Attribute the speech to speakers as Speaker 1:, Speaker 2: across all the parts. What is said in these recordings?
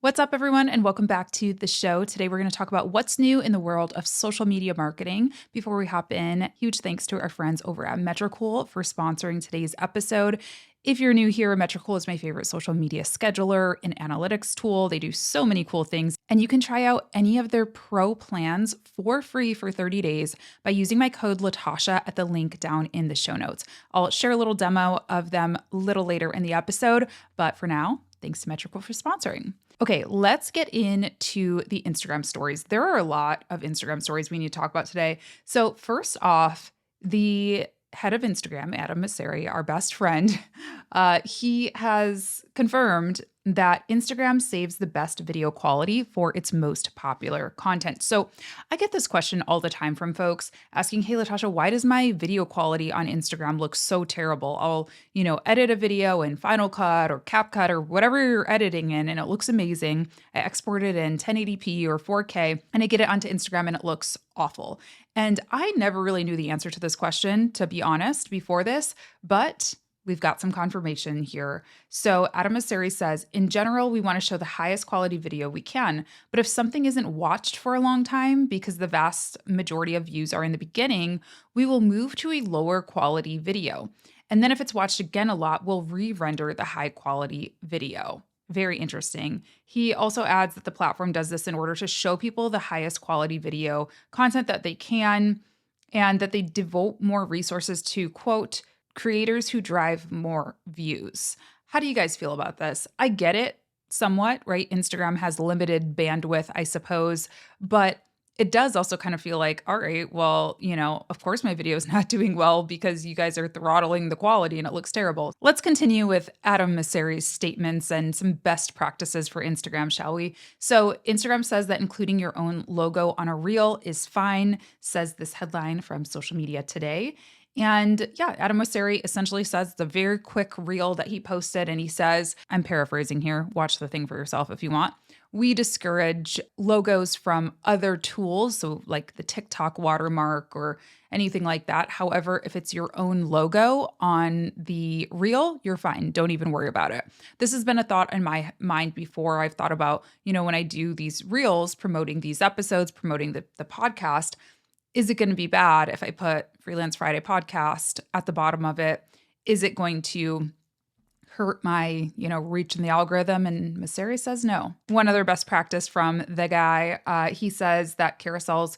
Speaker 1: What's up, everyone, and welcome back to the show. Today, we're going to talk about what's new in the world of social media marketing. Before we hop in, huge thanks to our friends over at Metricool for sponsoring today's episode. If you're new here, Metricool is my favorite social media scheduler and analytics tool. They do so many cool things, and you can try out any of their pro plans for free for 30 days by using my code Latasha at the link down in the show notes. I'll share a little demo of them a little later in the episode, but for now, thanks to Metricool for sponsoring. Okay, let's get into the Instagram stories. There are a lot of Instagram stories we need to talk about today. So, first off, the head of Instagram, Adam Mosseri, our best friend, he has confirmed that Instagram saves the best video quality for its most popular content. So I get this question all the time from folks asking, "Hey, Latasha, why does my video quality on Instagram look so terrible? I'll, edit a video in Final Cut or CapCut or whatever you're editing in, and it looks amazing. I export it in 1080p or 4K, and I get it onto Instagram and it looks awful." And I never really knew the answer to this question, to be honest, before this, but we've got some confirmation here. So Adam Mosseri says, in general, we want to show the highest quality video we can, but if something isn't watched for a long time because the vast majority of views are in the beginning, we will move to a lower quality video. And then if it's watched again a lot, we'll re-render the high quality video. Very interesting. He also adds that the platform does this in order to show people the highest quality video content that they can, and that they devote more resources to, quote, creators who drive more views. How do you guys feel about this? I get it somewhat, right? Instagram has limited bandwidth, I suppose, but it does also kind of feel like, all right, well, of course my video is not doing well because you guys are throttling the quality and it looks terrible. Let's continue with Adam Mosseri's statements and some best practices for Instagram, shall we? So Instagram says that including your own logo on a reel is fine, says this headline from Social Media Today. And yeah, Adam Mosseri essentially says it's a very quick reel that he posted. And he says, I'm paraphrasing here, watch the thing for yourself if you want. We discourage logos from other tools, so like the TikTok watermark or anything like that. However, if it's your own logo on the reel, you're fine. Don't even worry about it. This has been a thought in my mind before. I've thought about, when I do these reels, promoting these episodes, promoting the podcast, is it going to be bad if I put Freelance Friday podcast at the bottom of it? Is it going to hurt my, reach in the algorithm? And Mosseri says no. One other best practice from the guy, he says that carousels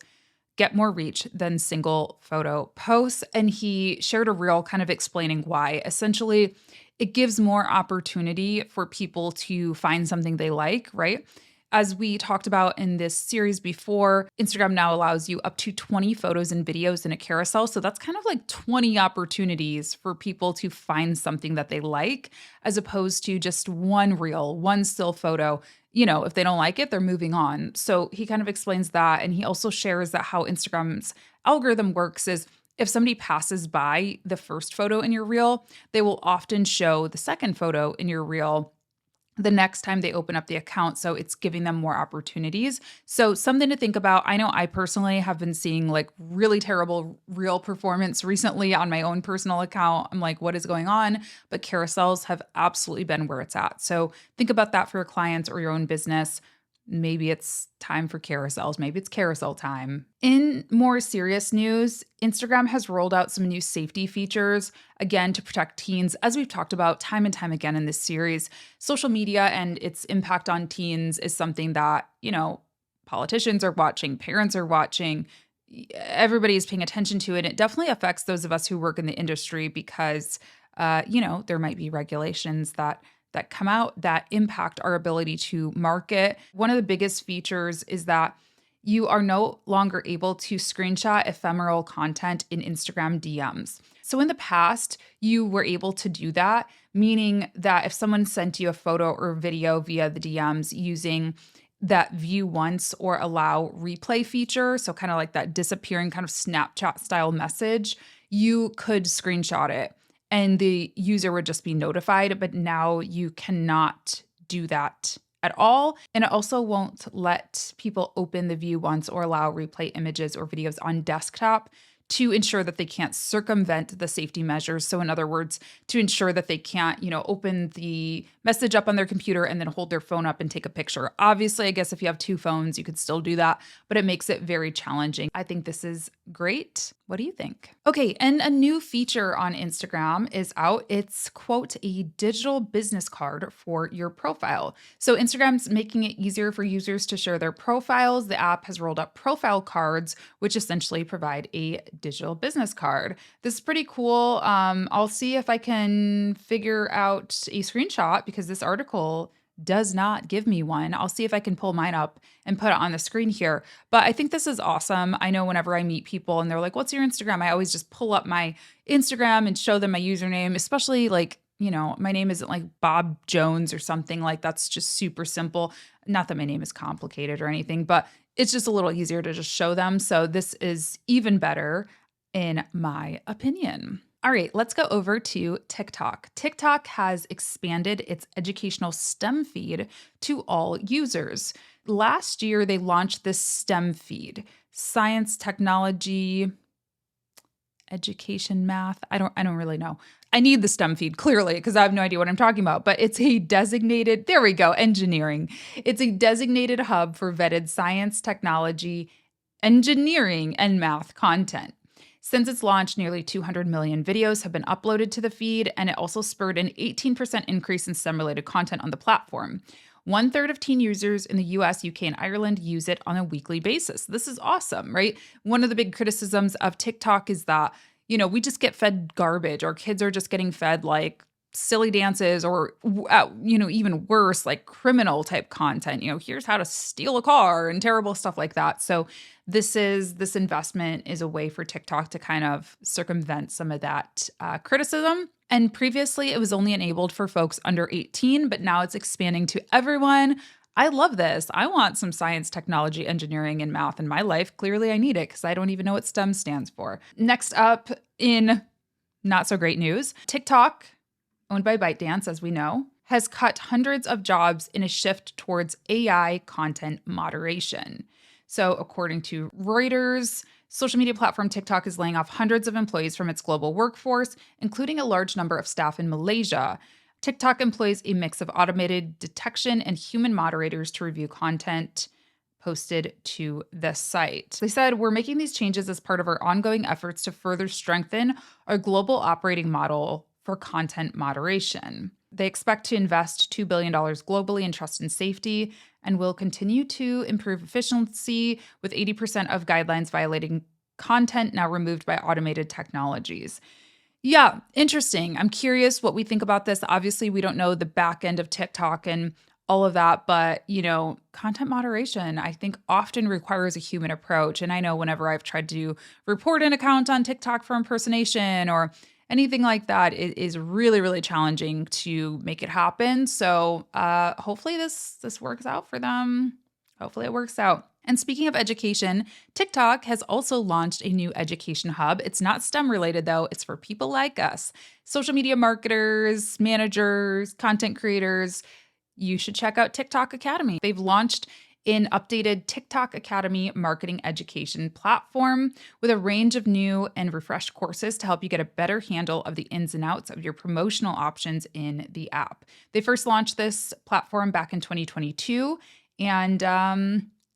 Speaker 1: get more reach than single photo posts. And he shared a reel kind of explaining why. Essentially, it gives more opportunity for people to find something they like, right? As we talked about in this series before, Instagram now allows you up to 20 photos and videos in a carousel. So that's kind of like 20 opportunities for people to find something that they like, as opposed to just one reel, one still photo. If they don't like it, they're moving on. So he kind of explains that. And he also shares that how Instagram's algorithm works is if somebody passes by the first photo in your reel, they will often show the second photo in your reel the next time they open up the account. So it's giving them more opportunities. So something to think about. I know I personally have been seeing like really terrible reel performance recently on my own personal account. I'm like, what is going on? But carousels have absolutely been where it's at. So think about that for your clients or your own business. Maybe it's time for carousels. Maybe it's carousel time. In more serious news, Instagram has rolled out some new safety features, again, to protect teens. As we've talked about time and time again in this series, social media and its impact on teens is something that, politicians are watching, parents are watching, everybody is paying attention to it. It definitely affects those of us who work in the industry because, there might be regulations that come out that impact our ability to market. One of the biggest features is that you are no longer able to screenshot ephemeral content in Instagram DMs. So in the past, you were able to do that, meaning that if someone sent you a photo or video via the DMs using that view once or allow replay feature, so kind of like that disappearing kind of Snapchat style message, you could screenshot it and the user would just be notified, but now you cannot do that at all. And it also won't let people open the view once or allow replay images or videos on desktop to ensure that they can't circumvent the safety measures. So in other words, to ensure that they can't, open the message up on their computer and then hold their phone up and take a picture. Obviously, I guess if you have two phones, you could still do that, but it makes it very challenging. I think this is great. What do you think? Okay, and a new feature on Instagram is out. It's, quote, a digital business card for your profile. So Instagram's making it easier for users to share their profiles. The app has rolled up profile cards, which essentially provide a digital business card. This is pretty cool. I'll see if I can figure out a screenshot because this article does not give me one. I'll see if I can pull mine up and put it on the screen here. But I think this is awesome. I know whenever I meet people and they're like, "What's your Instagram?" I always just pull up my Instagram and show them my username, especially like, my name isn't like Bob Jones or something like that's just super simple. Not that my name is complicated or anything, but it's just a little easier to just show them. So this is even better in my opinion. All right, let's go over to TikTok. TikTok has expanded its educational STEM feed to all users. Last year, they launched this STEM feed: science, technology, education, math. I don't really know. I need the STEM feed clearly because I have no idea what I'm talking about, but it's a designated, there we go, engineering. It's a designated hub for vetted science, technology, engineering, and math content. Since its launch, nearly 200 million videos have been uploaded to the feed, and it also spurred an 18% increase in STEM-related content on the platform. 1/3 of teen users in the US, UK, and Ireland use it on a weekly basis. This is awesome, right? One of the big criticisms of TikTok is that, we just get fed garbage. Our kids are just getting fed like silly dances or, even worse, like criminal type content. Here's how to steal a car and terrible stuff like that. So this investment is a way for TikTok to kind of circumvent some of that criticism. And previously, it was only enabled for folks under 18, but now it's expanding to everyone. I love this. I want some science, technology, engineering, and math in my life. Clearly, I need it because I don't even know what STEM stands for. Next up, in not so great news, TikTok, owned by ByteDance, as we know, has cut hundreds of jobs in a shift towards AI content moderation. So according to Reuters, social media platform TikTok is laying off hundreds of employees from its global workforce, including a large number of staff in Malaysia. TikTok employs a mix of automated detection and human moderators to review content posted to the site. They said, "We're making these changes as part of our ongoing efforts to further strengthen our global operating model for content moderation." They expect to invest $2 billion globally in trust and safety and will continue to improve efficiency, with 80% of guidelines violating content now removed by automated technologies. Yeah, interesting. I'm curious what we think about this. Obviously, we don't know the back end of TikTok and all of that, but content moderation, I think, often requires a human approach. And I know whenever I've tried to report an account on TikTok for impersonation or anything like that, it is really, really challenging to make it happen. So hopefully this works out for them. Hopefully it works out. And speaking of education, TikTok has also launched a new education hub. It's not STEM related though. It's for people like us, social media marketers, managers, content creators. You should check out TikTok Academy. They've launched an updated TikTok Academy marketing education platform with a range of new and refreshed courses to help you get a better handle of the ins and outs of your promotional options in the app. They first launched this platform back in 2022, and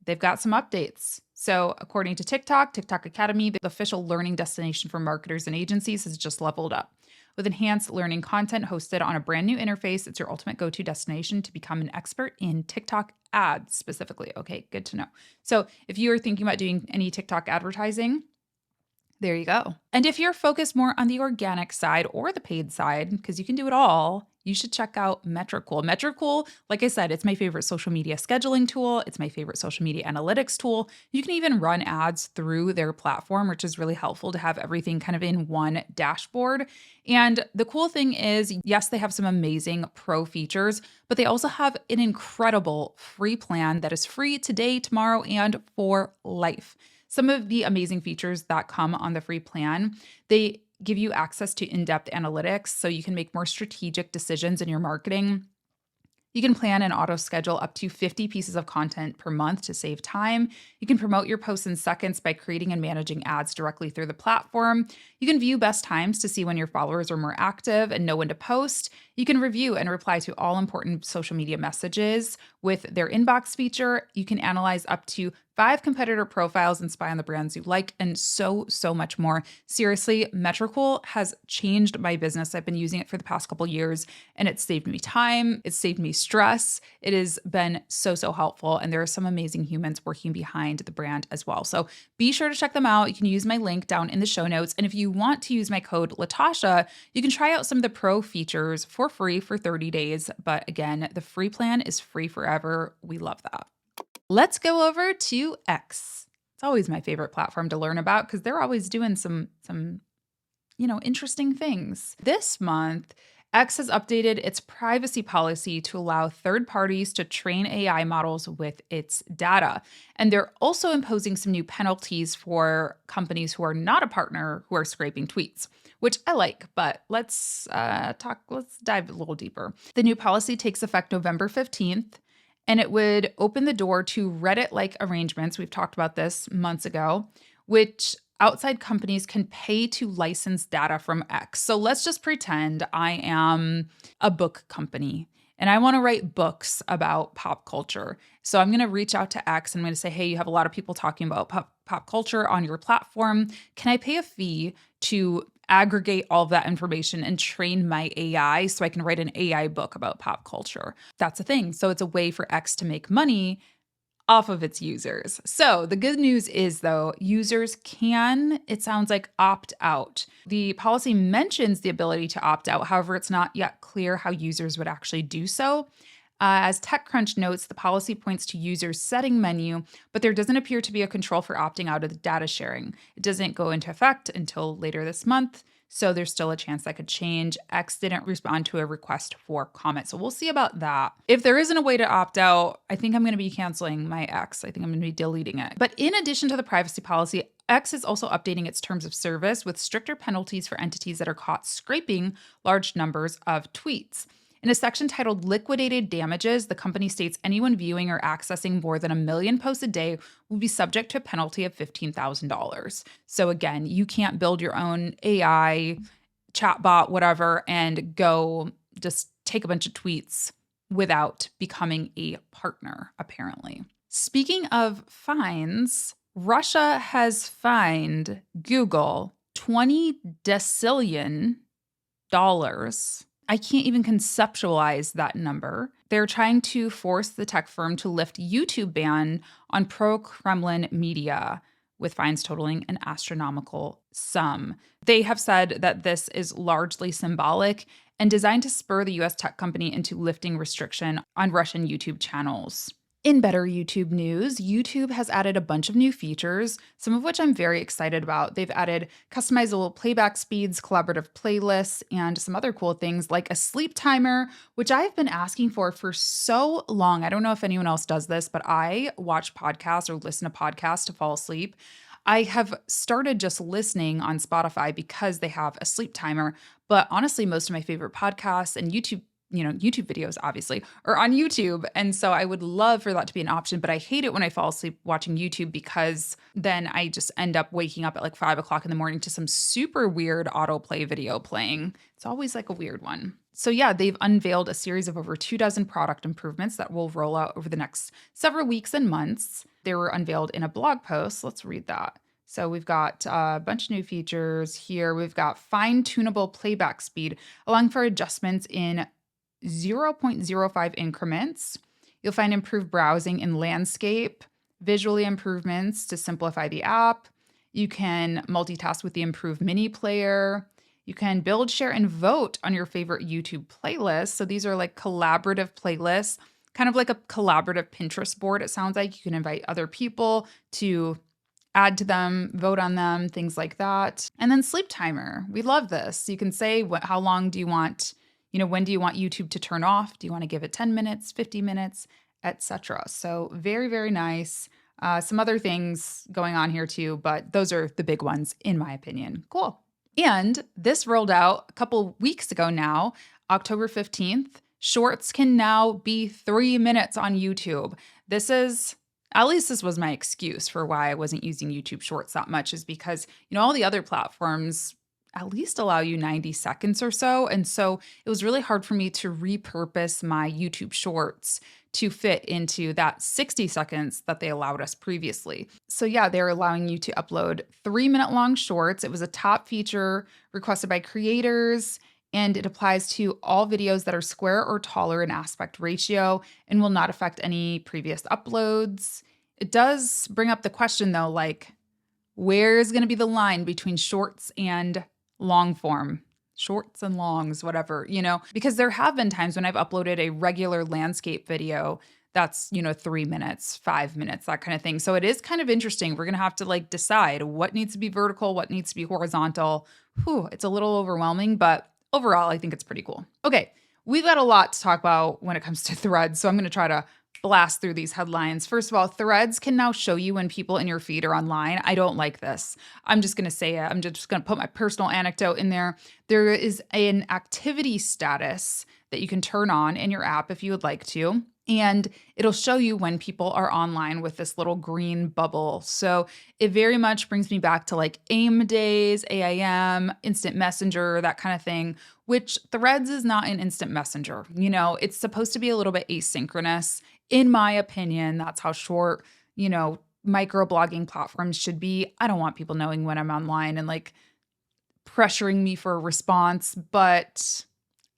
Speaker 1: they've got some updates. So according to TikTok Academy, the official learning destination for marketers and agencies, has just leveled up. With enhanced learning content hosted on a brand new interface, it's your ultimate go-to destination to become an expert in TikTok ads specifically. Okay, good to know. So if you are thinking about doing any TikTok advertising, there you go. And if you're focused more on the organic side or the paid side, because you can do it all, you should check out Metricool. Metricool, like I said, it's my favorite social media scheduling tool. It's my favorite social media analytics tool. You can even run ads through their platform, which is really helpful to have everything kind of in one dashboard. And the cool thing is, yes, they have some amazing pro features, but they also have an incredible free plan that is free today, tomorrow, and for life. Some of the amazing features that come on the free plan, they give you access to in-depth analytics so you can make more strategic decisions in your marketing. You can plan and auto schedule up to 50 pieces of content per month to save time. You can promote your posts in seconds by creating and managing ads directly through the platform. You can view best times to see when your followers are more active and know when to post. You can review and reply to all important social media messages with their inbox feature. You can analyze up to 5 competitor profiles and spy on the brands you like, and so much more. Seriously, Metricool has changed my business. I've been using it for the past couple years, and it's saved me time. It's saved me stress. It has been so helpful, and there are some amazing humans working behind the brand as well. So be sure to check them out. You can use my link down in the show notes, and if you want to use my code Latasha, you can try out some of the pro features for free for 30 days. But again, the free plan is free forever. We love that. Let's go over to X. It's always my favorite platform to learn about because they're always doing some interesting things. This month, X has updated its privacy policy to allow third parties to train AI models with its data. And they're also imposing some new penalties for companies who are not a partner who are scraping tweets, which I like, but let's dive a little deeper. The new policy takes effect November 15th. And it would open the door to Reddit-like arrangements. We've talked about this months ago, which outside companies can pay to license data from X. So let's just pretend I am a book company and I want to write books about pop culture. So I'm going to reach out to X and I'm going to say, hey, you have a lot of people talking about pop culture on your platform. Can I pay a fee to aggregate all of that information and train my AI so I can write an AI book about pop culture? That's a thing. So it's a way for X to make money off of its users. So the good news is, though, users can, it sounds like, opt out. The policy mentions the ability to opt out. However, it's not yet clear how users would actually do so. As TechCrunch notes, the policy points to users' setting menu, but there doesn't appear to be a control for opting out of the data sharing. It doesn't go into effect until later this month, so there's still a chance that could change. X didn't respond to a request for comment, so we'll see about that. If there isn't a way to opt out, I think I'm going to be canceling my X. I think I'm going to be deleting it. But in addition to the privacy policy, X is also updating its terms of service with stricter penalties for entities that are caught scraping large numbers of tweets. In a section titled Liquidated Damages, the company states anyone viewing or accessing more than 1 million posts a day will be subject to a penalty of $15,000. So again, you can't build your own AI, chatbot, whatever, and go just take a bunch of tweets without becoming a partner, apparently. Speaking of fines, Russia has fined Google $20 decillion. I can't even conceptualize that number. They're trying to force the tech firm to lift YouTube ban on pro-Kremlin media, with fines totaling an astronomical sum. They have said that this is largely symbolic and designed to spur the US tech company into lifting restriction on Russian YouTube channels. In better YouTube news, YouTube has added a bunch of new features, some of which I'm very excited about. They've added customizable playback speeds, collaborative playlists, and some other cool things like a sleep timer, which I've been asking for so long. I don't know if anyone else does this, but I watch podcasts or listen to podcasts to fall asleep. I have started just listening on Spotify because they have a sleep timer, but honestly, most of my favorite podcasts and YouTube videos obviously are on YouTube. And so I would love for that to be an option, but I hate it when I fall asleep watching YouTube because then I just end up waking up at like 5 o'clock in the morning to some super weird autoplay video playing. It's always like a weird one. So yeah, they've unveiled a series of over 24 product improvements that will roll out over the next several weeks and months. They were unveiled in a blog post. Let's read that. So we've got a bunch of new features here. We've got fine-tunable playback speed, allowing for adjustments in 0.05 increments. You'll find improved browsing in landscape, visually improvements to simplify the app. You can multitask with the improved mini player. You can build, share, and vote on your favorite YouTube playlists. So these are like collaborative playlists, kind of like a collaborative Pinterest board. It sounds like you can invite other people to add to them, vote on them, things like that. And then sleep timer. We love this. You can say how long do you want. When do you want YouTube to turn off? Do you want to give it 10 minutes, 50 minutes, etc.? So very, very nice. Some other things going on here too, but those are the big ones in my opinion. Cool. And this rolled out a couple weeks ago now, October 15th, Shorts can now be 3 minutes on YouTube. At least this was my excuse for why I wasn't using YouTube Shorts that much, is because, all the other platforms at least allow you 90 seconds or so. And so it was really hard for me to repurpose my YouTube Shorts to fit into that 60 seconds that they allowed us previously. So yeah, they're allowing you to upload 3-minute long shorts. It was a top feature requested by creators, and it applies to all videos that are square or taller in aspect ratio and will not affect any previous uploads. It does bring up the question though, like, where is going to be the line between shorts and long form? Shorts and longs, whatever, because there have been times when I've uploaded a regular landscape video that's, 3 minutes, 5 minutes, that kind of thing. So it is kind of interesting. We're going to have to decide what needs to be vertical, what needs to be horizontal. It's a little overwhelming, but overall, I think it's pretty cool. Okay, we've got a lot to talk about when it comes to threads. So I'm going to try to blast through these headlines. First of all, threads can now show you when people in your feed are online. I don't like this. I'm just going to say it. I'm just going to put my personal anecdote in there. There is an activity status that you can turn on in your app if you would like to. And it'll show you when people are online with this little green bubble. So it very much brings me back to AIM days, AIM, instant messenger, that kind of thing, which Threads is not an instant messenger. It's supposed to be a little bit asynchronous. In my opinion, that's how short, microblogging platforms should be. I don't want people knowing when I'm online and pressuring me for a response, but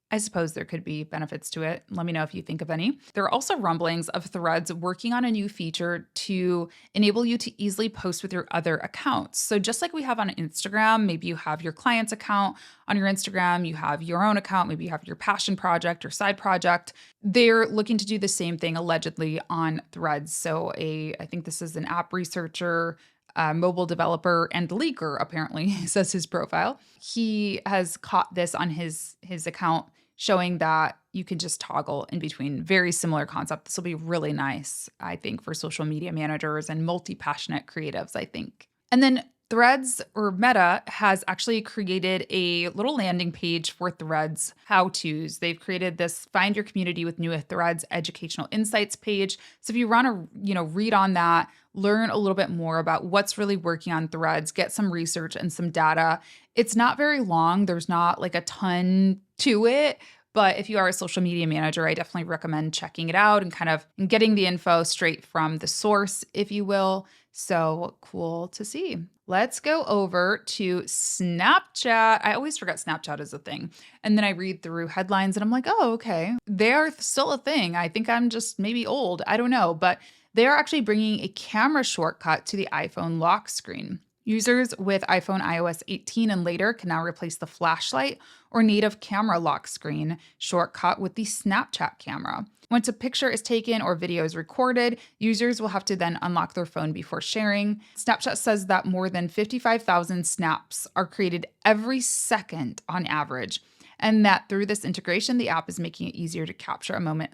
Speaker 1: I suppose there could be benefits to it. Let me know if you think of any. There are also rumblings of Threads working on a new feature to enable you to easily post with your other accounts. So just like we have on Instagram, maybe you have your client's account on your Instagram, you have your own account, maybe you have your passion project or side project. They're looking to do the same thing allegedly on Threads. So I think this is an app researcher, mobile developer, and leaker, apparently, says his profile. He has caught this on his account, showing that you can just toggle in between. Very similar concept. This will be really nice, I think, for social media managers and multi-passionate creatives, I think. And then Threads, or Meta, has actually created a little landing page for Threads how-tos. They've created this Find Your Community with New Threads educational insights page. So if you want to, read on that, learn a little bit more about what's really working on Threads, get some research and some data. It's not very long. There's not a ton to it. But if you are a social media manager, I definitely recommend checking it out and kind of getting the info straight from the source, if you will. So cool to see. Let's go over to Snapchat. I always forget Snapchat is a thing. And then I read through headlines and I'm like, oh, okay. They are still a thing. I think I'm just maybe old. I don't know. But they are actually bringing a camera shortcut to the iPhone lock screen. Users with iPhone iOS 18 and later can now replace the flashlight or native camera lock screen shortcut with the Snapchat camera. Once a picture is taken or video is recorded, users will have to then unlock their phone before sharing. Snapchat says that more than 55,000 snaps are created every second on average, and that through this integration, the app is making it easier to capture a moment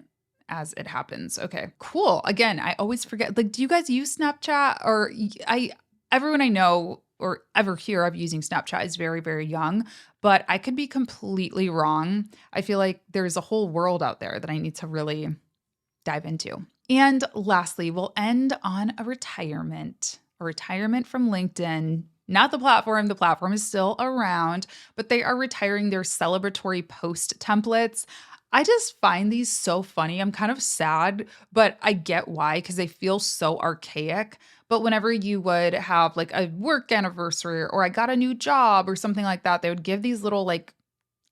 Speaker 1: as it happens. Okay, cool. Again, I always forget, do you guys use Snapchat? Or everyone I know or ever hear of using Snapchat is very, very young, but I could be completely wrong. I feel like there's a whole world out there that I need to really dive into. And lastly, we'll end on a retirement from LinkedIn. Not the platform. The platform is still around, but they are retiring their celebratory post templates. I just find these so funny. I'm kind of sad, but I get why, because they feel so archaic. But whenever you would have a work anniversary or I got a new job or something like that, they would give these little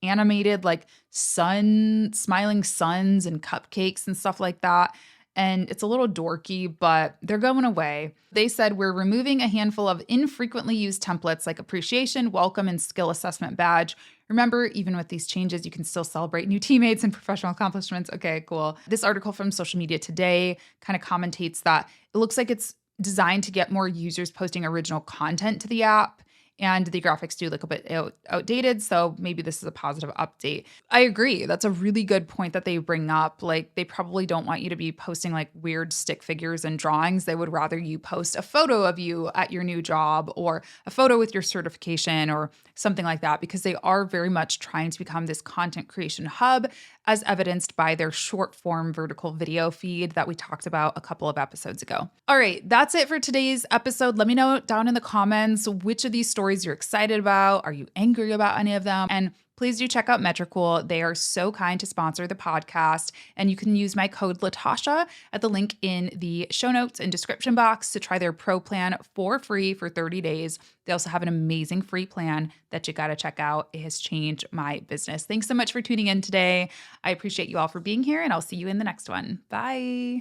Speaker 1: animated smiling suns and cupcakes and stuff like that. And it's a little dorky, but they're going away. They said, we're removing a handful of infrequently used templates like appreciation, welcome, and skill assessment badge. Remember, even with these changes, you can still celebrate new teammates and professional accomplishments. Okay, cool. This article from Social Media Today kind of commentates that it looks like it's designed to get more users posting original content to the app. and the graphics do look a bit outdated. So maybe this is a positive update. I agree. That's a really good point that they bring up. Like, they probably don't want you to be posting like weird stick figures and drawings. They would rather you post a photo of you at your new job or a photo with your certification or something like that, because they are very much trying to become this content creation hub, as evidenced by their short form vertical video feed that we talked about a couple of episodes ago. All right, that's it for today's episode. Let me know down in the comments which of these stories you're excited about. Are you angry about any of them? And please do check out Metricool. They are so kind to sponsor the podcast. And you can use my code Latasha at the link in the show notes and description box to try their pro plan for free for 30 days. They also have an amazing free plan that you got to check out. It has changed my business. Thanks so much for tuning in today. I appreciate you all for being here, and I'll see you in the next one. Bye.